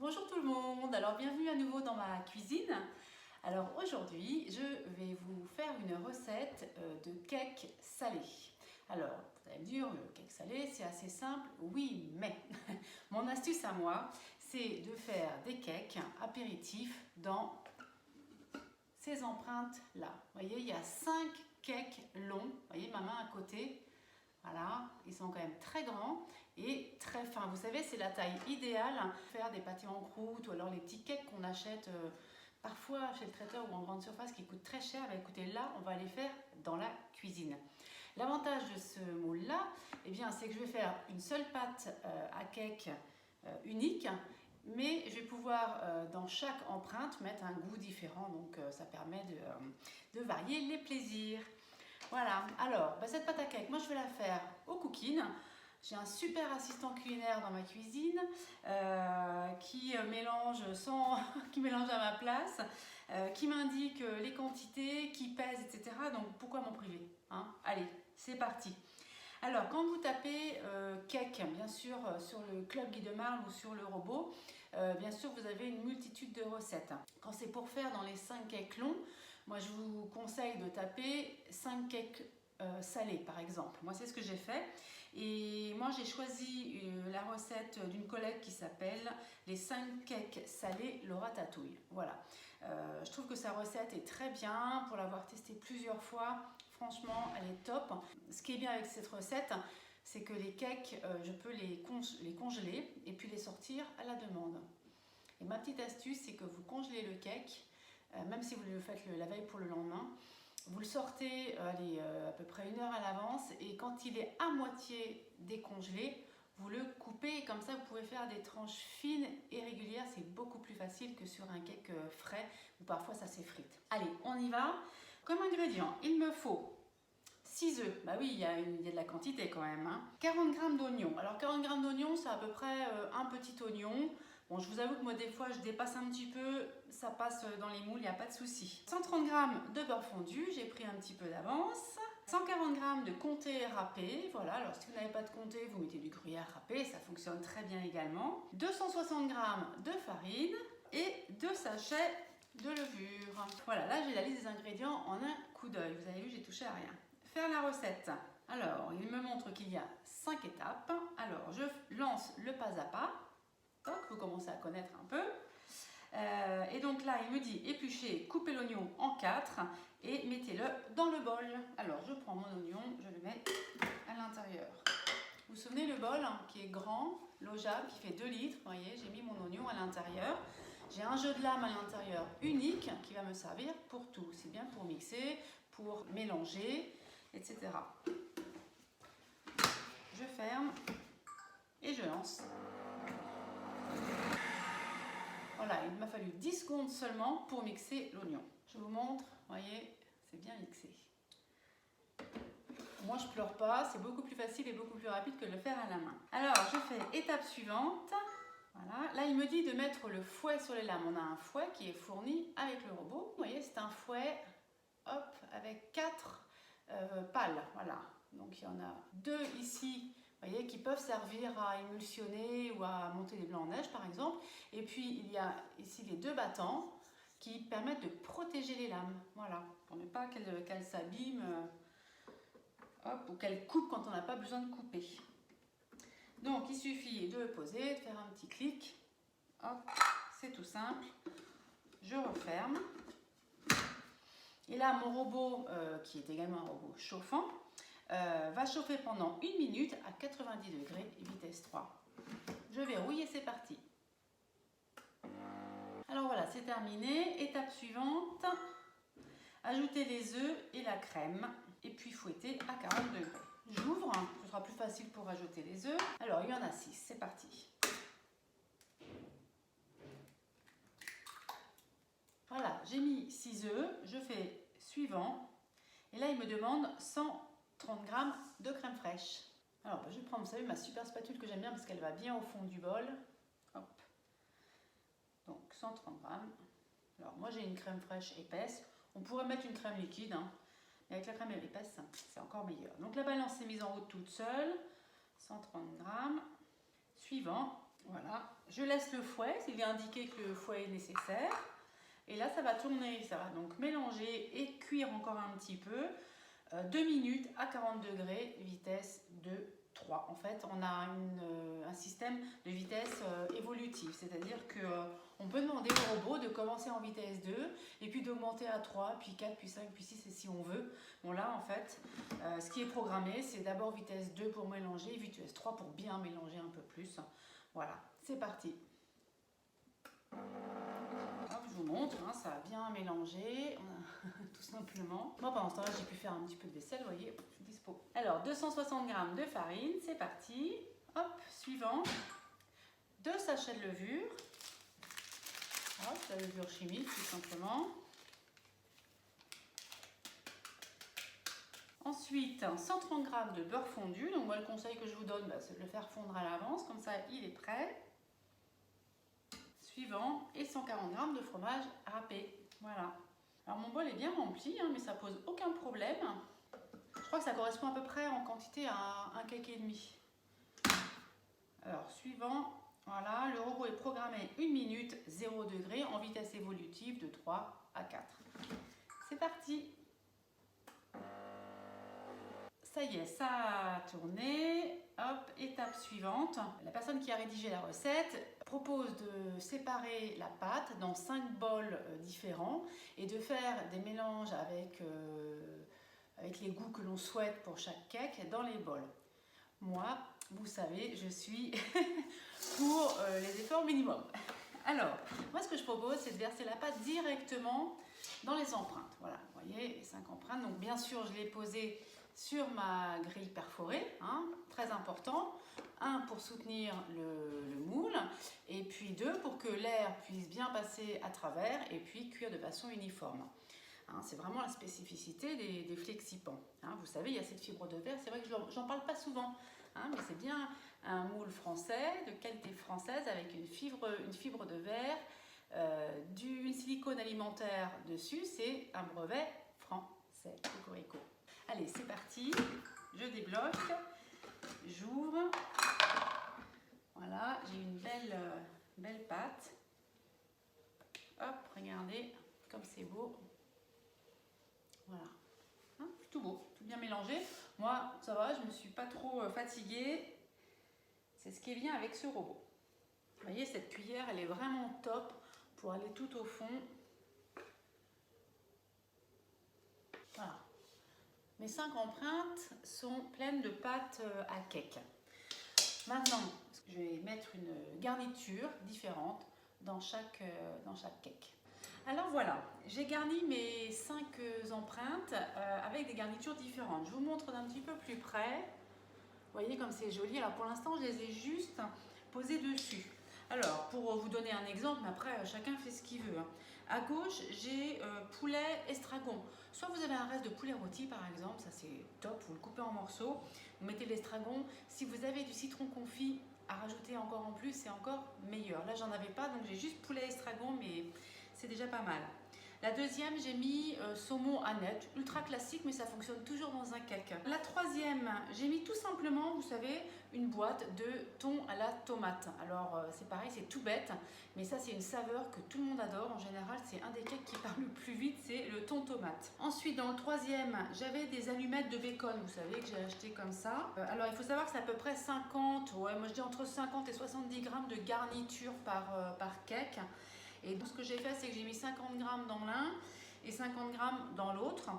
Bonjour tout le monde, alors bienvenue à nouveau dans ma cuisine. Alors aujourd'hui je vais vous faire une recette de cake salé. Alors vous allez me dire, le cake salé c'est assez simple, oui mais mon astuce à moi c'est de faire des cakes apéritifs dans ces empreintes là. Vous voyez, il y a 5 cakes longs, vous voyez ma main à côté. Voilà, ils sont quand même très grands et très fins. Vous savez, c'est la taille idéale pour faire des pâtés en croûte ou alors les petits cakes qu'on achète parfois chez le traiteur ou en grande surface qui coûtent très cher. Écoutez, là, on va les faire dans la cuisine. L'avantage de ce moule-là, eh bien, c'est que je vais faire une seule pâte à cake unique, mais je vais pouvoir dans chaque empreinte mettre un goût différent. Donc, ça permet de varier les plaisirs. Voilà, alors cette pâte à cake, moi je vais la faire au cooking. J'ai un super assistant culinaire dans ma cuisine qui mélange qui mélange à ma place, qui m'indique les quantités, qui pèse, etc. Donc pourquoi m'en priver, hein? Allez, c'est parti. Alors quand vous tapez cake, bien sûr, sur le Club Guy de Marle ou sur le robot, bien sûr vous avez une multitude de recettes. Quand c'est pour faire dans les 5 cakes longs, moi je vous conseille de taper 5 cakes salés par exemple. Moi c'est ce que j'ai fait. Et moi j'ai choisi la recette d'une collègue qui s'appelle les 5 cakes salés Laura Tatouille. Voilà. Je trouve que sa recette est très bien pour l'avoir testée plusieurs fois. Franchement, elle est top. Ce qui est bien avec cette recette, c'est que les cakes, je peux les congeler et puis les sortir à la demande. Et ma petite astuce, c'est que vous congelez le cake, même si vous le faites la veille pour le lendemain, vous le sortez à peu près 1 heure à l'avance et quand il est à moitié décongelé, vous le coupez et comme ça vous pouvez faire des tranches fines et régulières. C'est beaucoup plus facile que sur un cake frais où parfois ça s'effrite. Allez, on y va. Comme ingrédient, il me faut 6 œufs, bah oui, il y a de la quantité quand même, hein. 40 g d'oignons. Alors 40 g d'oignons, c'est à peu près un petit oignon. Bon, je vous avoue que moi des fois je dépasse un petit peu, ça passe dans les moules, il n'y a pas de souci. 130 g de beurre fondu, j'ai pris un petit peu d'avance. 140 g de comté râpé, voilà, alors si vous n'avez pas de comté, vous mettez du gruyère râpé, ça fonctionne très bien également. 260 g de farine et 2 sachets de levure. Voilà, là j'ai la liste des ingrédients en un coup d'œil, vous avez vu, j'ai touché à rien. Faire la recette. Alors, il me montre qu'il y a 5 étapes. Alors, je lance le pas à pas. Donc, vous commencez à connaître un peu. Et donc là, il me dit épluchez, coupez l'oignon en 4 et mettez-le dans le bol. Alors, je prends mon oignon, je le mets à l'intérieur. Vous vous souvenez le bol qui est grand, logeable, qui fait 2 litres. Vous voyez, j'ai mis mon oignon à l'intérieur. J'ai un jeu de lame à l'intérieur unique qui va me servir pour tout. C'est bien pour mixer, pour mélanger, etc. Je ferme et je lance. Voilà, il m'a fallu 10 secondes seulement pour mixer l'oignon. Je vous montre, vous voyez, c'est bien mixé. Moi je pleure pas, c'est beaucoup plus facile et beaucoup plus rapide que de le faire à la main. Alors je fais étape suivante. Voilà, là il me dit de mettre le fouet sur les lames. On a un fouet qui est fourni avec le robot. Vous voyez, c'est un fouet, hop, avec 4 pales. Voilà, donc il y en a 2 ici. Vous voyez, qui peuvent servir à émulsionner ou à monter des blancs en neige par exemple. Et puis il y a ici les 2 battants qui permettent de protéger les lames. Voilà, pour ne pas qu'elles s'abîment ou qu'elles coupent quand on n'a pas besoin de couper. Donc il suffit de le poser, de faire un petit clic. Hop, c'est tout simple. Je referme. Et là, mon robot, qui est également un robot chauffant, va chauffer pendant 1 minute à 90 degrés, vitesse 3. Je verrouille et c'est parti. Alors voilà, c'est terminé. Étape suivante, ajouter les œufs et la crème et puis fouetter à 40 degrés. J'ouvre, ce sera plus facile pour ajouter les œufs. Alors il y en a 6, c'est parti. Voilà, j'ai mis 6 œufs, je fais suivant. Et là, il me demande 130 g de crème fraîche. Alors, je vais prendre, vous savez, ma super spatule que j'aime bien parce qu'elle va bien au fond du bol. Hop. Donc, 130 g. Alors, moi, j'ai une crème fraîche épaisse. On pourrait mettre une crème liquide, hein, mais avec la crème épaisse, c'est encore meilleur. Donc, la balance est mise en route toute seule. 130 g. Suivant. Voilà, je laisse le fouet, il est indiqué que le fouet est nécessaire. Et là, ça va tourner, ça va donc mélanger et cuire encore un petit peu. 2 minutes à 40 degrés, vitesse de 3. En fait, on a un système de vitesse évolutive, c'est-à-dire qu'on peut demander au robot de commencer en vitesse 2 et puis d'augmenter à 3, puis 4, puis 5, puis 6 et si on veut. Bon là, en fait, ce qui est programmé, c'est d'abord vitesse 2 pour mélanger, vitesse 3 pour bien mélanger un peu plus. Voilà, c'est parti. Hop, je vous montre, hein, ça a bien mélangé, tout simplement. Moi, pendant ce temps-là, j'ai pu faire un petit peu de vaisselle, vous voyez, je suis dispo. Alors, 260 g de farine, c'est parti. Hop, suivant. 2 sachets de levure. Hop, la levure chimique, tout simplement. Ensuite, 130 g de beurre fondu. Donc, moi, le conseil que je vous donne, c'est de le faire fondre à l'avance, comme ça, il est prêt. Suivant, et 140 g de fromage râpé. Voilà. Alors mon bol est bien rempli, hein, mais ça pose aucun problème. Je crois que ça correspond à peu près en quantité à un cake et demi. Alors suivant, voilà, le robot est programmé 1 minute 0 degré en vitesse évolutive de 3 à 4. C'est parti. Ça y est, ça a tourné. Hop, étape suivante. La personne qui a rédigé la recette propose de séparer la pâte dans 5 bols différents et de faire des mélanges avec les goûts que l'on souhaite pour chaque cake dans les bols. Moi, vous savez, je suis pour les efforts minimum. Alors, moi ce que je propose, c'est de verser la pâte directement dans les empreintes. Voilà, vous voyez, les 5 empreintes. Donc bien sûr, je l'ai posée sur ma grille perforée, hein, très important. 1 pour soutenir le moule et puis 2 pour que l'air puisse bien passer à travers et puis cuire de façon uniforme. Hein, c'est vraiment la spécificité des flexipans. Hein, vous savez, il y a cette fibre de verre, c'est vrai que j'en parle pas souvent, hein, mais c'est bien un moule français, de qualité française, avec une fibre de verre, du silicone alimentaire dessus, c'est un brevet français. Cocorico. Allez, c'est parti, je débloque, j'ouvre, voilà, j'ai une belle pâte. Hop, regardez, comme c'est beau. Voilà, hein, tout beau, tout bien mélangé. Moi, ça va, je ne me suis pas trop fatiguée. C'est ce qui est bien avec ce robot. Vous voyez, cette cuillère, elle est vraiment top pour aller tout au fond. Voilà. Mes 5 empreintes sont pleines de pâte à cake. Maintenant, je vais mettre une garniture différente dans chaque cake. Alors voilà, j'ai garni mes 5 empreintes avec des garnitures différentes. Je vous montre d'un petit peu plus près. Vous voyez comme c'est joli. Alors pour l'instant, je les ai juste posées dessus. Alors, pour vous donner un exemple, mais après, chacun fait ce qu'il veut. Hein. À gauche, j'ai poulet estragon. Soit vous avez un reste de poulet rôti, par exemple, ça c'est top, vous le coupez en morceaux, vous mettez l'estragon. Si vous avez du citron confit à rajouter encore en plus, c'est encore meilleur. Là, j'en avais pas, donc j'ai juste poulet estragon, mais c'est déjà pas mal. La deuxième, j'ai mis saumon Annette, ultra classique, mais ça fonctionne toujours dans un cake. La troisième, j'ai mis tout simplement, vous savez, une boîte de thon à la tomate. Alors, c'est pareil, c'est tout bête, mais ça, c'est une saveur que tout le monde adore. En général, c'est un des cakes qui part le plus vite, c'est le thon tomate. Ensuite, dans le troisième, j'avais des allumettes de bacon, vous savez, que j'ai acheté comme ça. Alors, il faut savoir que c'est à peu près 50, ouais, moi je dis entre 50 et 70 grammes de garniture par cake. Et donc ce que j'ai fait, c'est que j'ai mis 50 grammes dans l'un et 50 grammes dans l'autre.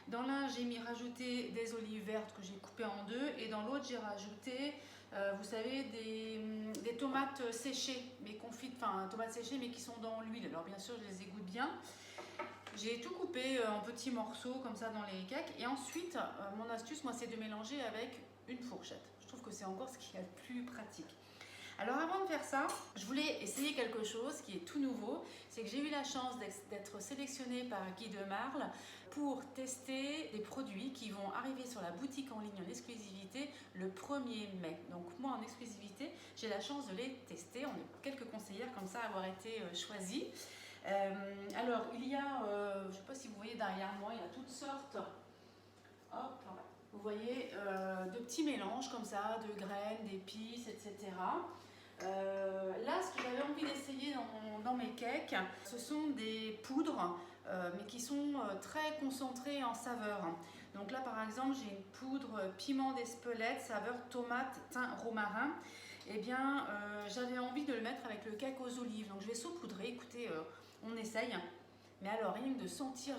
Dans l'un, j'ai rajouté des olives vertes que j'ai coupées en deux et dans l'autre, j'ai rajouté, vous savez, des tomates séchées, mais confites, enfin tomates séchées mais qui sont dans l'huile. Alors bien sûr, je les égoutte bien. J'ai tout coupé en petits morceaux comme ça dans les cakes. Et ensuite, mon astuce, moi, c'est de mélanger avec une fourchette. Je trouve que c'est encore ce qui est le plus pratique. Alors avant de faire ça, je voulais essayer quelque chose qui est tout nouveau. C'est que j'ai eu la chance d'être sélectionnée par Guy Demarle pour tester des produits qui vont arriver sur la boutique en ligne en exclusivité le 1er mai. Donc moi en exclusivité, j'ai la chance de les tester. On est quelques conseillères comme ça à avoir été choisies. Alors il y a, je ne sais pas si vous voyez derrière moi, il y a toutes sortes. Hop, vous voyez, de petits mélanges comme ça, de graines, d'épices, etc. Là, ce que j'avais envie d'essayer dans mes cakes, ce sont des poudres, mais qui sont très concentrées en saveur. Donc là, par exemple, j'ai une poudre piment d'Espelette, saveur tomate, thym, romarin. Eh bien, j'avais envie de le mettre avec le cake aux olives. Donc je vais saupoudrer, écoutez, on essaye. Mais alors, rien que de sentir,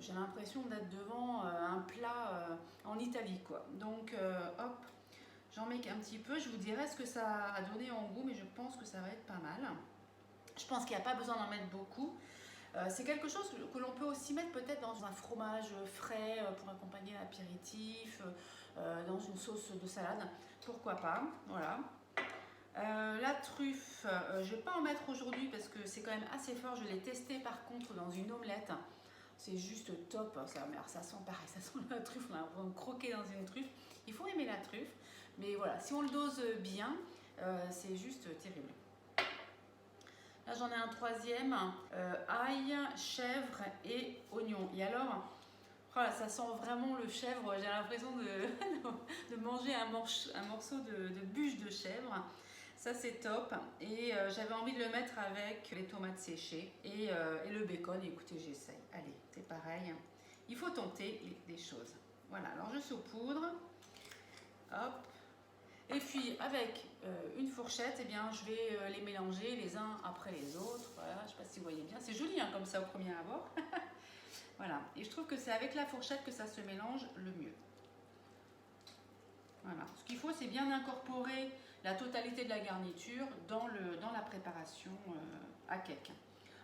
j'ai l'impression d'être devant un plat en Italie, quoi. Donc, hop, j'en mets un petit peu. Je vous dirai ce que ça a donné en goût, mais je pense que ça va être pas mal. Je pense qu'il n'y a pas besoin d'en mettre beaucoup. C'est quelque chose que l'on peut aussi mettre peut-être dans un fromage frais pour accompagner l'apéritif, dans une sauce de salade. Pourquoi pas, voilà. La truffe, je ne vais pas en mettre aujourd'hui parce que c'est quand même assez fort. Je l'ai testé par contre dans une omelette. C'est juste top. Ça sent pareil, ça sent la truffe. On va croquer dans une truffe. Il faut aimer la truffe. Mais voilà, si on le dose bien, c'est juste terrible. Là, j'en ai un troisième. Ail, chèvre et oignon. Et alors, voilà, ça sent vraiment le chèvre. J'ai l'impression de manger un morceau de bûche de chèvre. Ça c'est top, et j'avais envie de le mettre avec les tomates séchées et le bacon. Écoutez, j'essaye, allez, c'est pareil, il faut tenter des choses. Voilà, alors je saupoudre, hop, et puis avec une fourchette, eh bien, je vais les mélanger les uns après les autres. Voilà, je ne sais pas si vous voyez bien, c'est joli hein, comme ça au premier abord. Voilà, et je trouve que c'est avec la fourchette que ça se mélange le mieux. Voilà. Ce qu'il faut, c'est bien incorporer la totalité de la garniture dans la préparation à cake.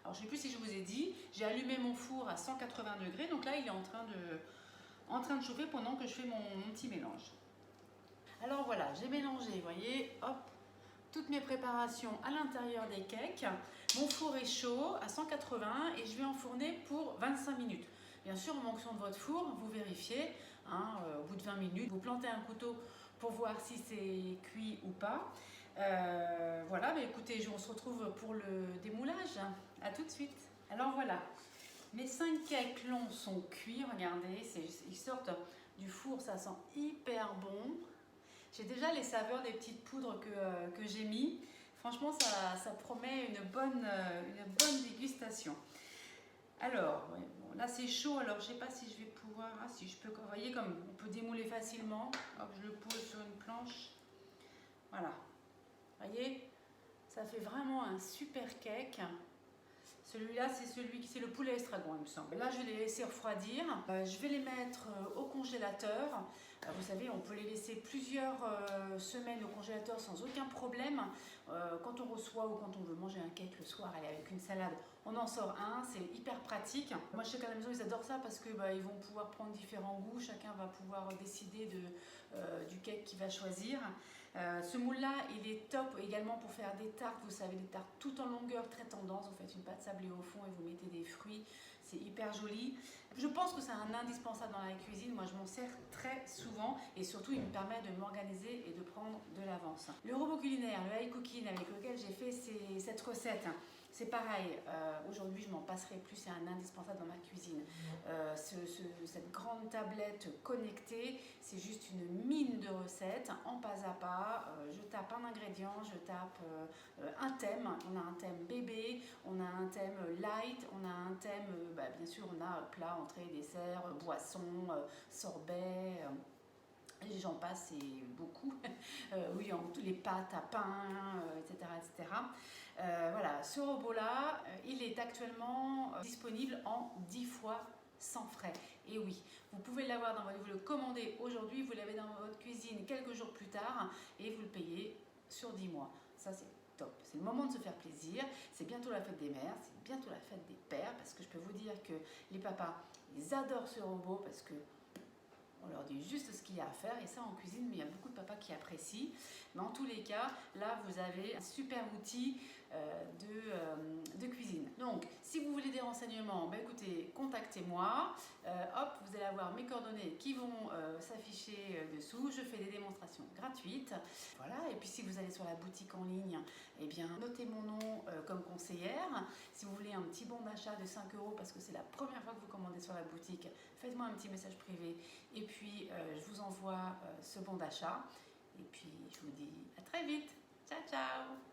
Alors, je ne sais plus si je vous ai dit, j'ai allumé mon four à 180 degrés, donc là, il est en train de chauffer pendant que je fais mon petit mélange. Alors voilà, j'ai mélangé, vous voyez, hop, toutes mes préparations à l'intérieur des cakes. Mon four est chaud à 180 et je vais enfourner pour 25 minutes. Bien sûr, en fonction de votre four, vous vérifiez. Au bout de 20 minutes, vous plantez un couteau pour voir si c'est cuit ou pas. Voilà, mais écoutez, on se retrouve pour le démoulage. À tout de suite. Alors voilà, mes 5 cakes longs sont cuits. Regardez, ils sortent du four, ça sent hyper bon. J'ai déjà les saveurs des petites poudres que j'ai mis. Franchement, ça promet une bonne dégustation. Alors, ouais, bon, là c'est chaud, alors je ne sais pas si je vais pouvoir... Ah si, je peux, vous voyez comme on peut démouler facilement. Hop, je le pose sur une planche. Voilà. Vous voyez, ça fait vraiment un super cake. Celui-là, c'est le poulet estragon, il me semble. Là, je vais les laisser refroidir. Je vais les mettre au congélateur. Vous savez, on peut les laisser plusieurs semaines au congélateur sans aucun problème. Quand on reçoit ou quand on veut manger un cake le soir, aller avec une salade, on en sort un. C'est hyper pratique. Moi, je sais qu'à la maison, ils adorent ça parce que ils vont pouvoir prendre différents goûts. Chacun va pouvoir décider du cake qu'il va choisir. Ce moule-là, il est top également pour faire des tartes. Vous savez, des tartes tout en longueur, très tendance. Vous faites une pâte sablée au fond et vous mettez des fruits. C'est hyper joli. Je pense que c'est un indispensable dans la cuisine. Moi, je m'en sers très souvent et surtout, il me permet de m'organiser et de prendre de l'avance. Le robot culinaire, le high cooking avec lequel j'ai fait cette recette, c'est pareil. Aujourd'hui, je m'en passerai plus. C'est un indispensable dans ma cuisine. Cette grande tablette connectée, c'est juste une mine de recettes en pas à pas. Je tape un ingrédient, je tape un thème. On a un thème bébé, on a un thème light, on a un thème, bien sûr, on a plat, entrée, dessert, boisson, sorbet. Et j'en passe, c'est beaucoup. Oui, les pâtes à pain, etc. etc. Voilà, ce robot-là, il est actuellement disponible en 10 fois sans frais. Et oui, vous pouvez l'avoir vous le commandez aujourd'hui, vous l'avez dans votre cuisine quelques jours plus tard et vous le payez sur 10 mois. Ça, c'est top. C'est le moment de se faire plaisir. C'est bientôt la fête des mères, c'est bientôt la fête des pères parce que je peux vous dire que les papas, ils adorent ce robot parce que on leur dit juste ce qu'il y a à faire et ça en cuisine, mais il y a beaucoup de papas qui apprécient. Mais en tous les cas, là vous avez un super outil de cuisine. Donc, si vous voulez des renseignements, écoutez, contactez-moi. Hop, vous allez avoir mes coordonnées qui vont s'afficher dessous. Je fais des démonstrations gratuites. Voilà, et puis si vous allez sur la boutique en ligne, eh bien, notez mon nom comme conseillère. Si vous voulez un petit bon d'achat de 5 € parce que c'est la première fois que vous commandez sur la boutique, faites-moi un petit message privé et puis je vous envoie ce bon d'achat. Et puis, je vous dis à très vite. Ciao, ciao!